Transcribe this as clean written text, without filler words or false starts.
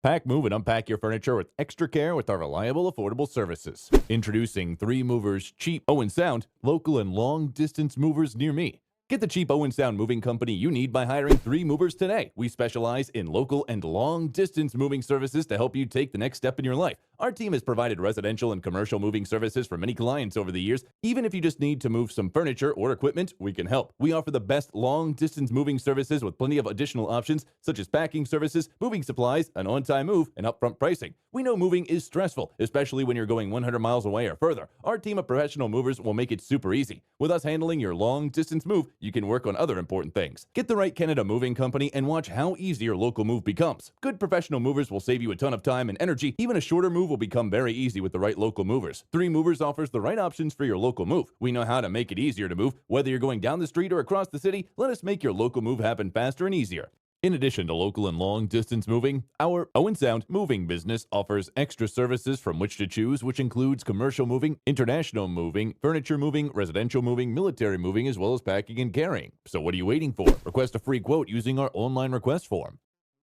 Pack, move, and unpack your furniture with extra care with our reliable, affordable services. Introducing 3 Movers Cheap Owen Sound, local and long-distance movers near me. Get the cheap Owen Sound moving company you need by hiring 3 movers today. We specialize in local and long-distance moving services to help you take the next step in your life. Our team has provided residential and commercial moving services for many clients over the years. Even if you just need to move some furniture or equipment, we can help. We offer the best long-distance moving services with plenty of additional options, such as packing services, moving supplies, an on-time move, and upfront pricing. We know moving is stressful, especially when you're going 100 miles away or further. Our team of professional movers will make it super easy. With us handling your long-distance move, you can work on other important things. Get the right Canada moving company and watch how easy your local move becomes. Good professional movers will save you a ton of time and energy. Even a shorter move will become very easy with the right local movers. 3 Movers offers the right options for your local move. We know how to make it easier to move. Whether you're going down the street or across the city, let us make your local move happen faster and easier. In addition to local and long-distance moving, our Owen Sound moving business offers extra services from which to choose, which includes commercial moving, international moving, furniture moving, residential moving, military moving, as well as packing and carrying. So what are you waiting for? Request a free quote using our online request form.